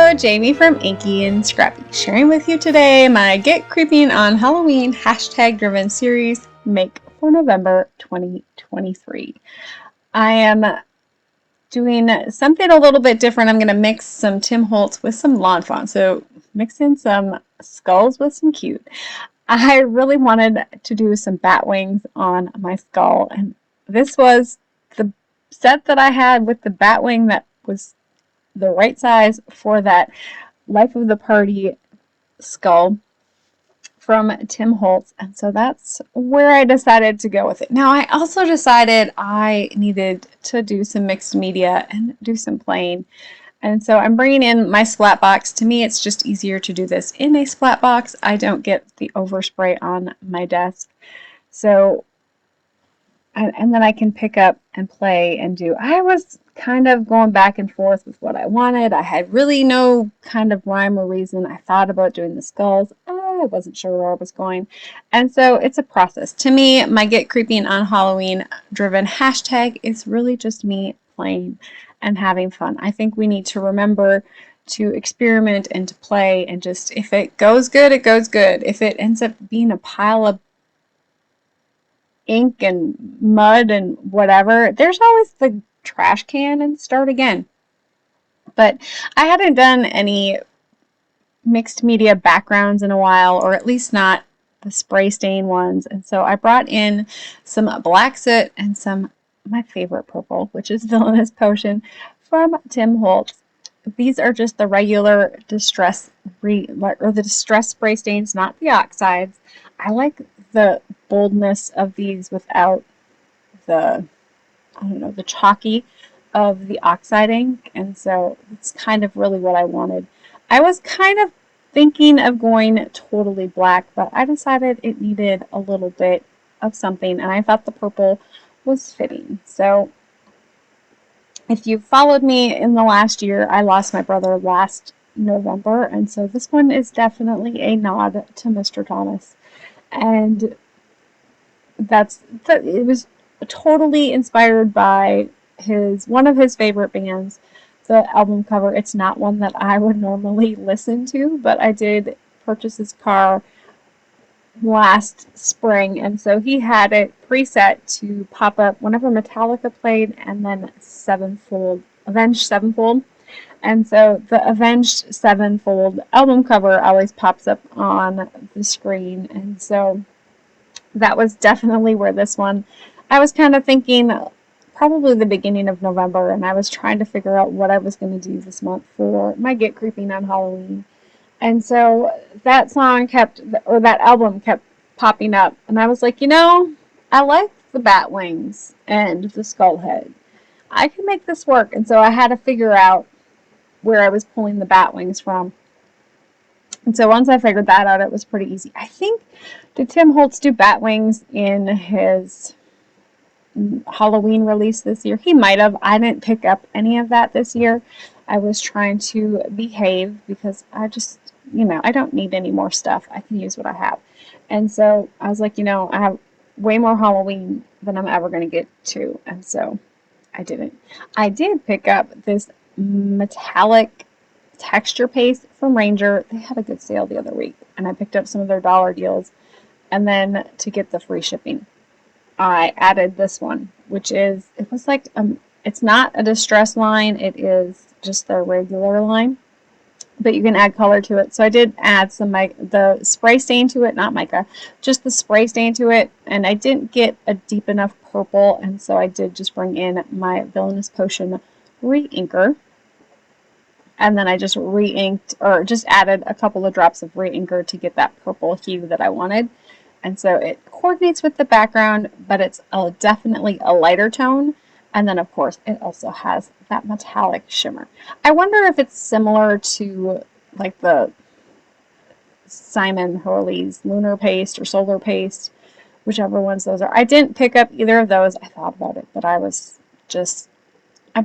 Hello, Jamie from Inky&Scrappy, sharing with you today my Get Creeping on Halloween hashtag-driven series make for November 2023. I am doing something a little bit different. I'm going to mix some Tim Holtz with some Lawn Fawn, so mixing some skulls with some cute. I really wanted to do some bat wings on my skull, and this was the set that I had with the bat wing that was the right size for that Life of the Party skull from Tim Holtz, and so that's where I decided to go with it. Now I also decided I needed to do some mixed media and do some plain, and so I'm bringing in my splat box. To me it's just easier to do this in a splat box. I don't get the overspray on my desk, so and then I can pick up and play and do. I was kind of going back and forth with what I wanted. I had really no kind of rhyme or reason. I thought about doing the skulls. I wasn't sure where I was going. And so it's a process. To me, my Get Creeping on Halloween driven hashtag is really just me playing and having fun. I think we need to remember to experiment and to play, and just, if it goes good, it goes good. If it ends up being a pile of ink and mud and whatever, there's always the trash can and start again. But I hadn't done any mixed media backgrounds in a while, or at least not the spray stain ones, and so I brought in some black soot and some my favorite purple, which is Villainous Potion from Tim Holtz. These are just the regular distress spray stains, not the oxides. I like the boldness of these without the, the chalky of the oxide ink, and so it's kind of really what I wanted. I was kind of thinking of going totally black, but I decided it needed a little bit of something, and I thought the purple was fitting. So if you've followed me in the last year, I lost my brother last November, and so this one is definitely a nod to Mr. Thomas. And it was totally inspired by one of his favorite bands, the album cover. It's not one that I would normally listen to, but I did purchase his car last spring, and so he had it preset to pop up whenever Metallica played, and then Avenged Sevenfold. And so the Avenged Sevenfold album cover always pops up on the screen, and so that was definitely where this one, I was kind of thinking probably the beginning of November, and I was trying to figure out what I was going to do this month for my Get Creeping on Halloween. And so that album kept popping up, and I was like, I like the bat wings and the skull head. I can make this work. And so I had to figure out where I was pulling the bat wings from. And so once I figured that out, it was pretty easy. I think, did Tim Holtz do bat wings in his Halloween release this year? He might have. I didn't pick up any of that this year. I was trying to behave because I just, I don't need any more stuff. I can use what I have. And so I was like, I have way more Halloween than I'm ever going to get to. And so I didn't. I did pick up this metallic texture paste from REinker. They had a good sale the other week, and I picked up some of their dollar deals. And then to get the free shipping, I added this one, which is, it was like, it's not a distress line, it is just the regular line, but you can add color to it. So I did add the spray stain to it, not mica, just the spray stain to it, and I didn't get a deep enough purple, and so I did just bring in my Villainous Potion REinker, and then I just re-inked, or just added a couple of drops of REinker to get that purple hue that I wanted. And so it coordinates with the background, but it's definitely a lighter tone. And then, of course, it also has that metallic shimmer. I wonder if it's similar to, like, the Simon Hurley's Lunar Paste or Solar Paste, whichever ones those are. I didn't pick up either of those. I thought about it, but I've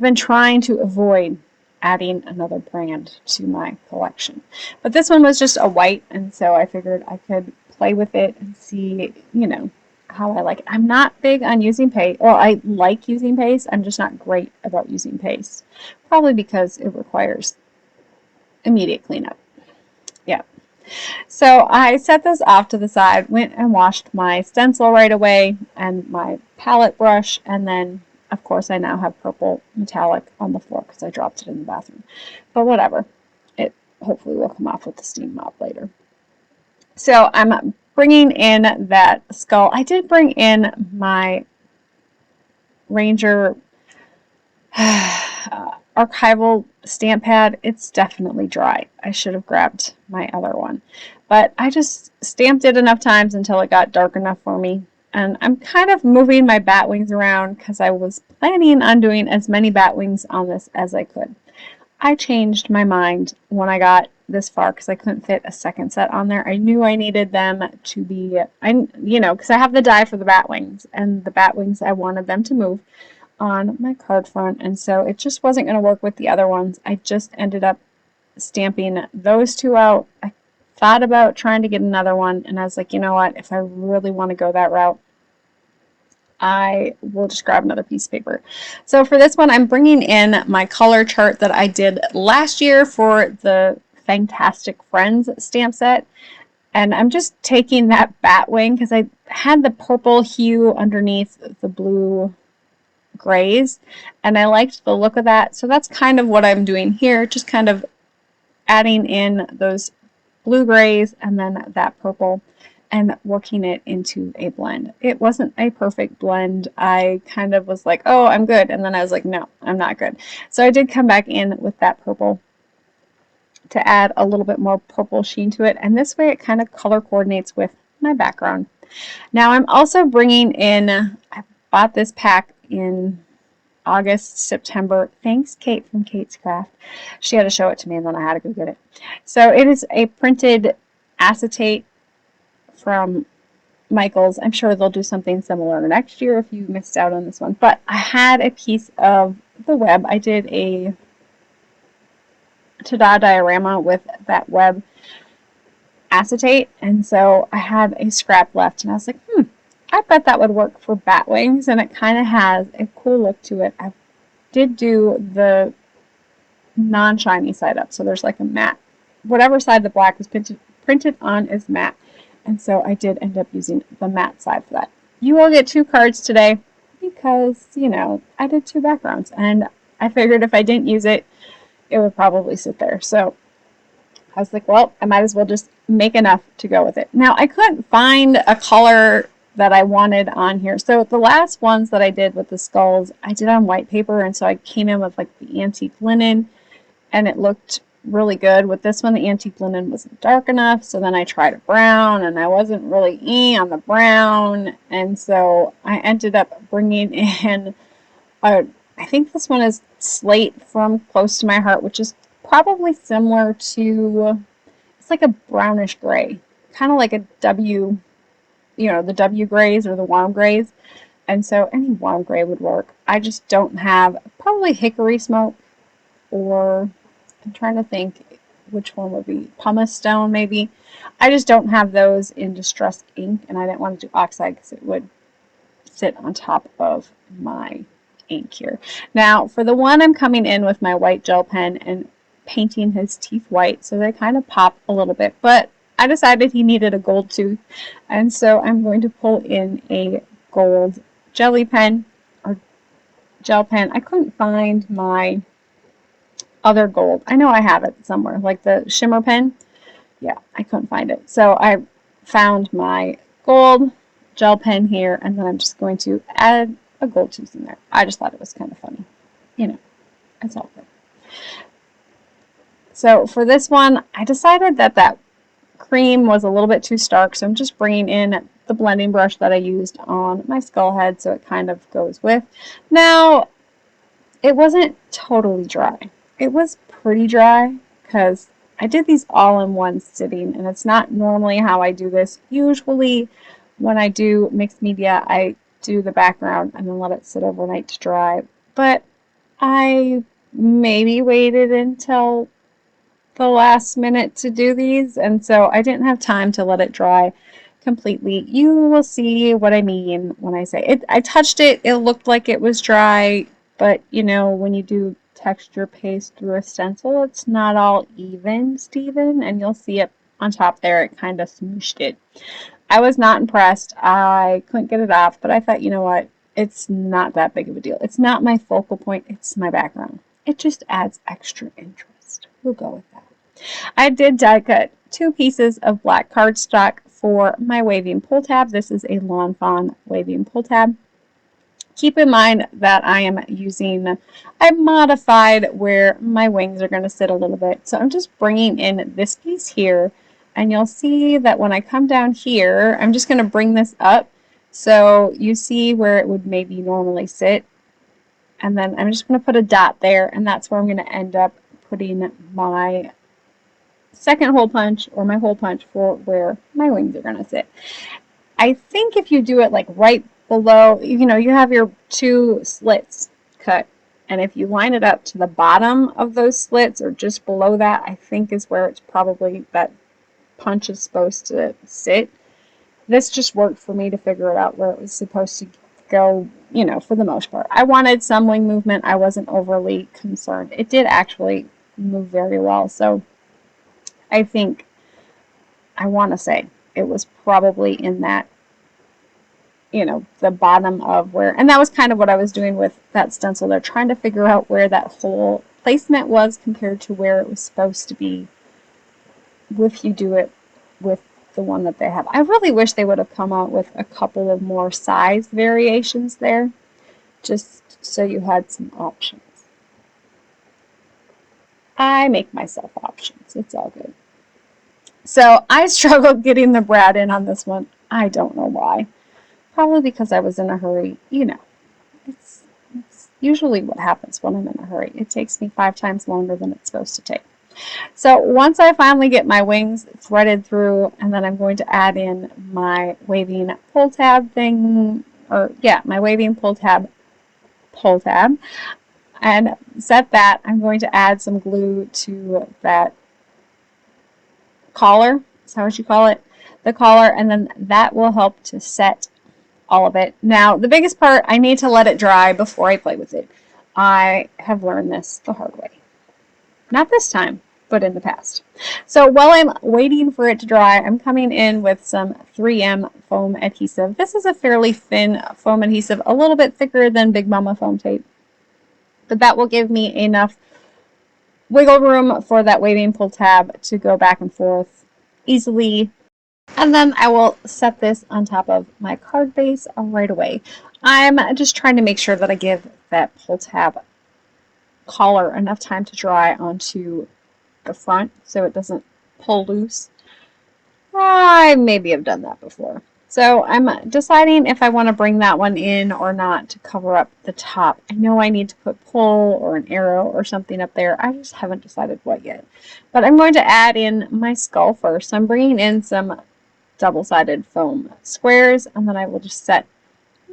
been trying to avoid adding another brand to my collection. But this one was just a white, and so I figured I could play with it and see, how I like it. I'm not big on using paste. Well, I like using paste. I'm just not great about using paste. Probably because it requires immediate cleanup. Yeah. So I set those off to the side, went and washed my stencil right away and my palette brush, and then of course I now have purple metallic on the floor because I dropped it in the bathroom. But whatever, it hopefully will come off with the steam mop later. So I'm bringing in that skull. I did bring in my REinker archival stamp pad. It's definitely dry. I should have grabbed my other one, but I just stamped it enough times until it got dark enough for me. And I'm kind of moving my bat wings around because I was planning on doing as many bat wings on this as I could. I changed my mind when I got this far because I couldn't fit a second set on there. I knew I needed them to be, because I have the die for the bat wings, and the bat wings I wanted them to move on my card front, and so it just wasn't going to work with the other ones. I just ended up stamping those two out. I thought about trying to get another one, and I was like, you know what, if I really want to go that route, I will just grab another piece of paper. So for this one, I'm bringing in my color chart that I did last year for the Fantastic Friends stamp set, and I'm just taking that bat wing because I had the purple hue underneath the blue grays, and I liked the look of that. So that's kind of what I'm doing here, just kind of adding in those blue grays and then that purple and working it into a blend. It wasn't a perfect blend. I kind of was like, oh, I'm good. And then I was like, no, I'm not good. So I did come back in with that purple to add a little bit more purple sheen to it. And this way it kind of color coordinates with my background. Now I'm also bringing in, I bought this pack in August, September. Thanks, Kate from Kate's Craft. She had to show it to me and then I had to go get it. So it is a printed acetate from Michaels. I'm sure they'll do something similar next year if you missed out on this one. But I had a piece of the web. I did a ta-da diorama with that web acetate, and so I had a scrap left, and I was like, I bet that would work for bat wings, and it kind of has a cool look to it. I did do the non-shiny side up, so there's like a matte. Whatever side the black was printed on is matte, and so I did end up using the matte side for that. You will get 2 cards today because, I did 2 backgrounds, and I figured if I didn't use it, it would probably sit there. So I was like, well, I might as well just make enough to go with it. Now, I couldn't find a color that I wanted on here. So the last ones that I did with the skulls, I did on white paper, and so I came in with like the antique linen, and it looked really good. With this one, the antique linen wasn't dark enough, so then I tried a brown, and I wasn't really on the brown, and so I ended up bringing in I think this one is Slate from Close to My Heart, which is probably similar to, it's like a brownish gray, kind of like a W, the W grays or the warm grays. And so any warm gray would work. I just don't have, probably hickory smoke, or I'm trying to think which one would be, pumice stone maybe. I just don't have those in distressed ink, and I didn't want to do oxide because it would sit on top of my ink here. Now for the one, I'm coming in with my white gel pen and painting his teeth white so they kind of pop a little bit, but I decided he needed a gold tooth, and so I'm going to pull in a gold jelly pen or gel pen. I couldn't find my other gold. I know I have it somewhere, like the shimmer pen. Yeah, I couldn't find it. So I found my gold gel pen here, and then I'm just going to add a gold tooth in there. I just thought it was kind of funny. It's all good. So for this one, I decided that cream was a little bit too stark, so I'm just bringing in the blending brush that I used on my skull head so it kind of goes with. Now, it wasn't totally dry. It was pretty dry because I did these all in one sitting, and it's not normally how I do this. Usually when I do mixed media, I do the background and then let it sit overnight to dry, but I maybe waited until the last minute to do these, and so I didn't have time to let it dry completely. You will see what I mean when I say it. I touched it, it looked like it was dry, but when you do texture paste through a stencil. It's not all even, Steven, and you'll see it on top there. It kind of smooshed it. I was not impressed. I couldn't get it off, but I thought, you know what? It's not that big of a deal. It's not my focal point. It's my background. It just adds extra interest. We'll go with that. I did die cut 2 pieces of black cardstock for my waving pull tab. This is a Lawn Fawn waving pull tab. Keep in mind that I am using, I modified where my wings are going to sit a little bit. So I'm just bringing in this piece here, and you'll see that when I come down here, I'm just going to bring this up so you see where it would maybe normally sit. And then I'm just going to put a dot there, and that's where I'm going to end up putting my second hole punch, or my hole punch for where my wings are going to sit. I think if you do it like right below, you know, you have your 2 slits cut, and if you line it up to the bottom of those slits or just below that, I think is where it's probably that punch is supposed to sit. This just worked for me to figure it out where it was supposed to go, you know, for the most part. I wanted some wing movement. I wasn't overly concerned. It did actually move very well, so I think, I want to say it was probably in that, you know, the bottom of where, and that was kind of what I was doing with that stencil. They're trying to figure out where that whole placement was compared to where it was supposed to be if you do it with the one that they have. I really wish they would have come out with a couple of more size variations there, just so you had some options. I make myself options. It's all good. So I struggled getting the brad in on this one. I don't know why. Probably because I was in a hurry. You know, it's usually what happens when I'm in a hurry. It takes me 5 times longer than it's supposed to take. So once I finally get my wings threaded through, and then I'm going to add in my waving pull tab thing, or yeah, my waving pull tab, and set that, I'm going to add some glue to that collar. Is that what you call it? The collar, and then that will help to set all of it. Now, the biggest part, I need to let it dry before I play with it. I have learned this the hard way. Not this time, but in the past. So while I'm waiting for it to dry, I'm coming in with some 3M foam adhesive. This is a fairly thin foam adhesive, a little bit thicker than Big Mama foam tape, but that will give me enough wiggle room for that waving pull tab to go back and forth easily. And then I will set this on top of my card base right away. I'm just trying to make sure that I give that pull tab collar enough time to dry onto the front so it doesn't pull loose. I maybe have done that before. So I'm deciding if I want to bring that one in or not to cover up the top. I know I need to put pull or an arrow or something up there. I just haven't decided what yet. But I'm going to add in my skull first. So I'm bringing in some double-sided foam squares, and then I will just set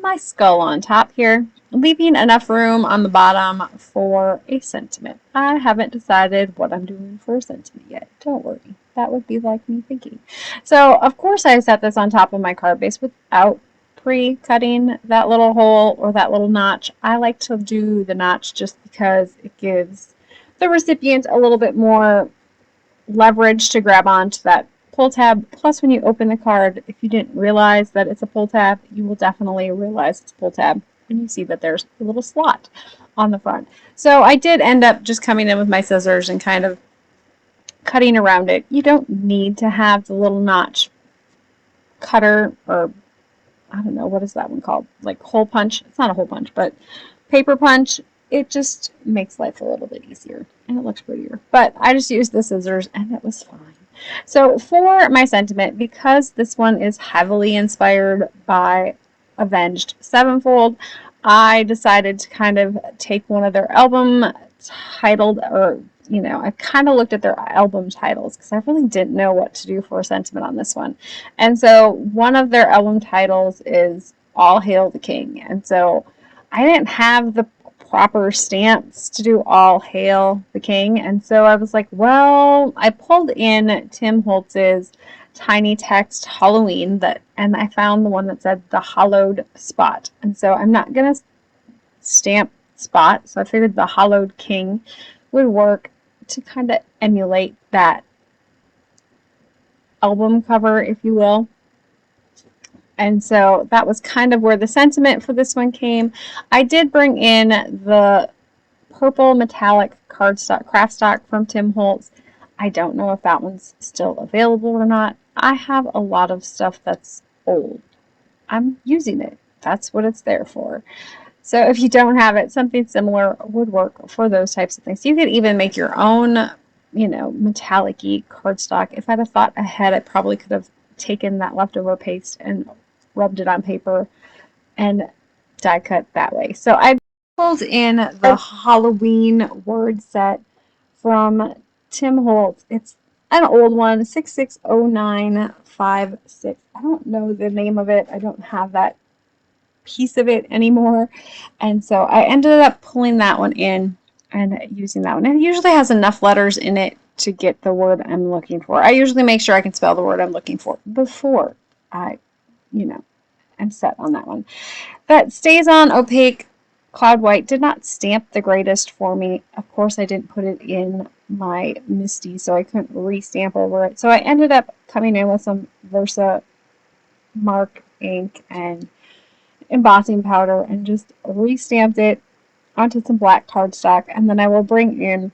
my skull on top here, leaving enough room on the bottom for a sentiment. I haven't decided what I'm doing for a sentiment yet. Don't worry. That would be like me thinking. So, of course, I set this on top of my card base without pre-cutting that little hole or that little notch. I like to do the notch just because it gives the recipient a little bit more leverage to grab onto that pull tab. Plus, when you open the card, if you didn't realize that it's a pull tab, you will definitely realize it's a pull tab when you see that there's a little slot on the front. So I did end up just coming in with my scissors and kind of cutting around it. You don't need to have the little notch cutter, or I don't know, what is that one called? Like hole punch. It's not a hole punch, but paper punch. It just makes life a little bit easier and it looks prettier. But I just used the scissors and it was fine. So for my sentiment, because this one is heavily inspired by Avenged Sevenfold, I decided to kind of take one of their album titled, or you know, I kind of looked at their album titles because I really didn't know what to do for a sentiment on this one. And so one of their album titles is All Hail the King. And so I didn't have the proper stamps to do All Hail the King. And so I was like, well, I pulled in Tim Holtz's tiny text Halloween, and I found the one that said the Hallowed spot. And so I'm not going to stamp spot, so I figured the Hallowed King would work to kind of emulate that album cover, if you will. And so that was kind of where the sentiment for this one came. I did bring in the purple metallic cardstock, craft stock from Tim Holtz. I don't know if that one's still available or not. I have a lot of stuff that's old. I'm using it. That's what it's there for. So if you don't have it, something similar would work for those types of things. You could even make your own, you know, metallic-y cardstock. If I'd have thought ahead, I probably could have taken that leftover paste and rubbed it on paper and die cut that way. So I pulled in the Halloween word set from Tim Holtz. It's an old one, 660956. I don't know the name of it. I don't have that piece of it anymore. And so I ended up pulling that one in and using that one. It usually has enough letters in it to get the word I'm looking for. I usually make sure I can spell the word I'm looking for before I, you know, I'm set on that one. That Stays On Opaque Cloud White did not stamp the greatest for me. Of course, I didn't put it in my Misty, so I couldn't re-stamp over it. So I ended up coming in with some VersaMark ink and embossing powder and just re-stamped it onto some black cardstock. And then I will bring in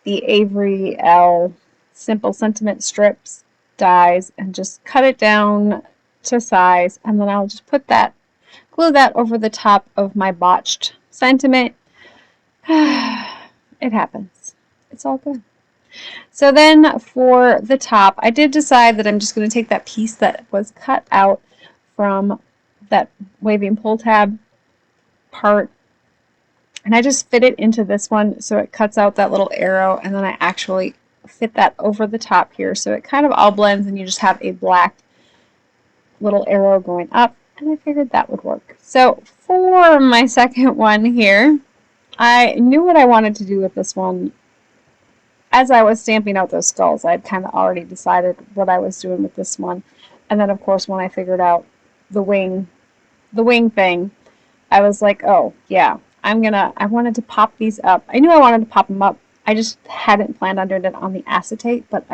the Avery L Simple Sentiment strips dies and just cut it down to size, and then I'll just put that, glue that over the top of my botched sentiment. It happens. It's all good. So then for the top, I did decide that I'm just going to take that piece that was cut out from that waving pull tab part, and I just fit it into this one so it cuts out that little arrow, and then I actually fit that over the top here so it kind of all blends and you just have a black little arrow going up, and I figured that would work. So for my second one here, I knew what I wanted to do with this one. As I was stamping out those skulls, I'd kind of already decided what I was doing with this one. And then of course when I figured out the wing thing, I was like, oh yeah, I wanted to pop these up. I knew I wanted to pop them up. I just hadn't planned on doing it on the acetate, but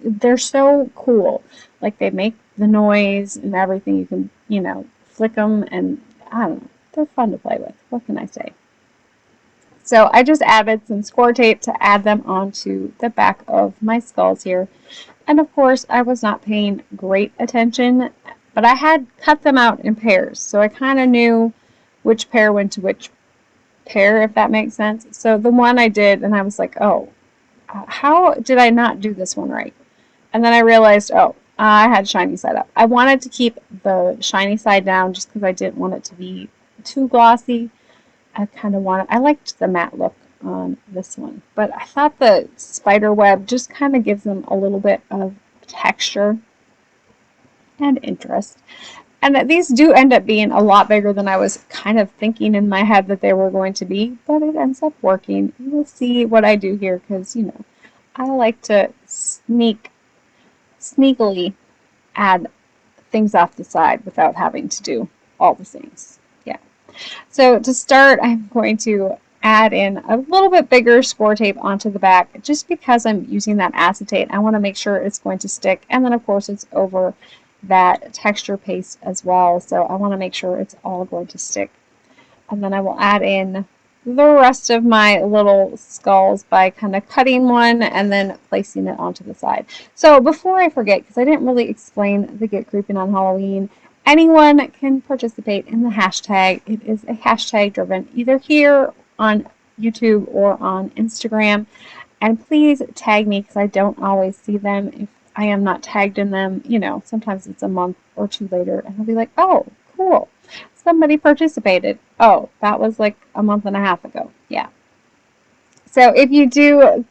they're so cool. Like, they make the noise and everything. You can, you know, flick them, and I don't know. They're fun to play with. What can I say? So I just added some score tape to add them onto the back of my skulls here. And of course, I was not paying great attention, but I had cut them out in pairs. So I kind of knew which pair went to which pair, if that makes sense. So the one I did, and I was like, oh, how did I not do this one right? And then I realized, oh, I had shiny side up. I wanted to keep the shiny side down just because I didn't want it to be too glossy. I liked the matte look on this one. But I thought the spider web just kind of gives them a little bit of texture and interest. And these do end up being a lot bigger than I was kind of thinking in my head that they were going to be, but it ends up working. You will see what I do here because, you know, I like to sneakily add things off the side without having to do all the things. Yeah. So to start, I'm going to add in a little bit bigger score tape onto the back just because I'm using that acetate. I want to make sure it's going to stick, and then of course it's over that texture paste as well, so I want to make sure it's all going to stick. And then I will add in the rest of my little skulls by kind of cutting one and then placing it onto the side. So before I forget, because I didn't really explain the Get Creeping on Halloween, anyone can participate in the hashtag. It is a hashtag driven either here on YouTube or on Instagram, and please tag me because I don't always see them. If I am not tagged in them, you know, sometimes it's a month or two later, and I'll be like, oh, cool, somebody participated. Oh, that was like a month and a half ago. Yeah. So if you do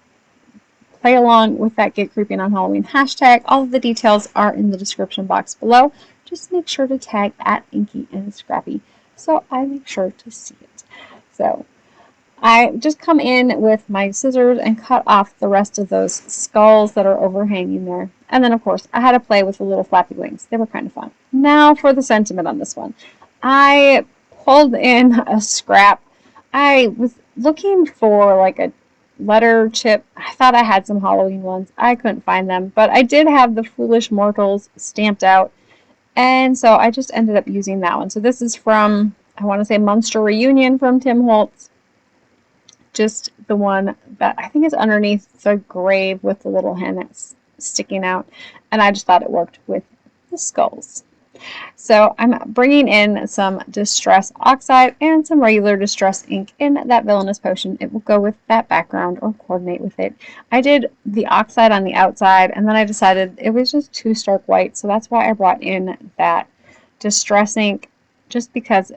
play along with that Get Creeping on Halloween hashtag, all of the details are in the description box below. Just make sure to tag at Inky&Scrappy so I make sure to see it. So I just come in with my scissors and cut off the rest of those skulls that are overhanging there. And then, of course, I had to play with the little flappy wings. They were kind of fun. Now for the sentiment on this one. I pulled in a scrap I was looking for like a letter chip. I thought I had some Halloween ones. I couldn't find them, but I did have the Foolish Mortals stamped out, and so I just ended up using that one. So this is from, I want to say, Monster Reunion from Tim Holtz. Just the one that I think is underneath the grave with the little hen that's sticking out, and I just thought it worked with the skulls. So I'm bringing in some Distress Oxide and some regular Distress ink in that Villainous potion. It will go with that background or coordinate with it. I did the Oxide on the outside, and then I decided it was just too stark white, so that's why I brought in that Distress ink, just because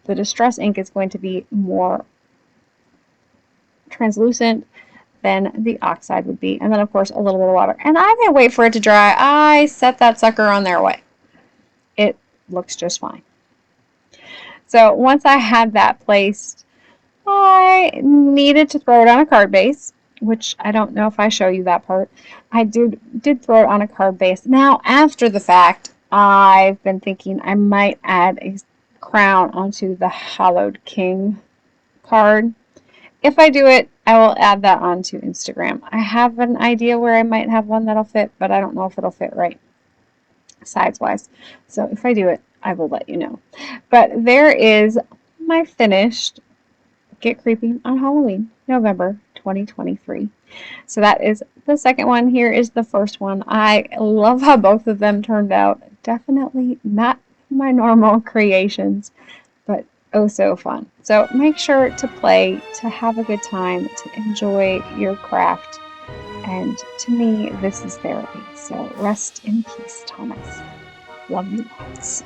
the Distress ink is going to be more translucent than the Oxide would be. And then, of course, a little bit of water. And I didn't wait for it to dry. I set that sucker on their way. It looks just fine. So once I had that placed, I needed to throw it on a card base, which I don't know if I show you that part. I did throw it on a card base. Now, after the fact, I've been thinking I might add a crown onto the Hallowed King card. If I do it, I will add that onto Instagram. I have an idea where I might have one that'll fit, but I don't know if it'll fit right size-wise. So if I do it, I will let you know. But there is my finished Get Creepy on Halloween, November 2023. So that is the second one. Here is the first one. I love how both of them turned out. Definitely not my normal creations, but oh so fun. So make sure to play, to have a good time, to enjoy your craft. And to me, this is therapy. So rest in peace, Thomas. Love you lots.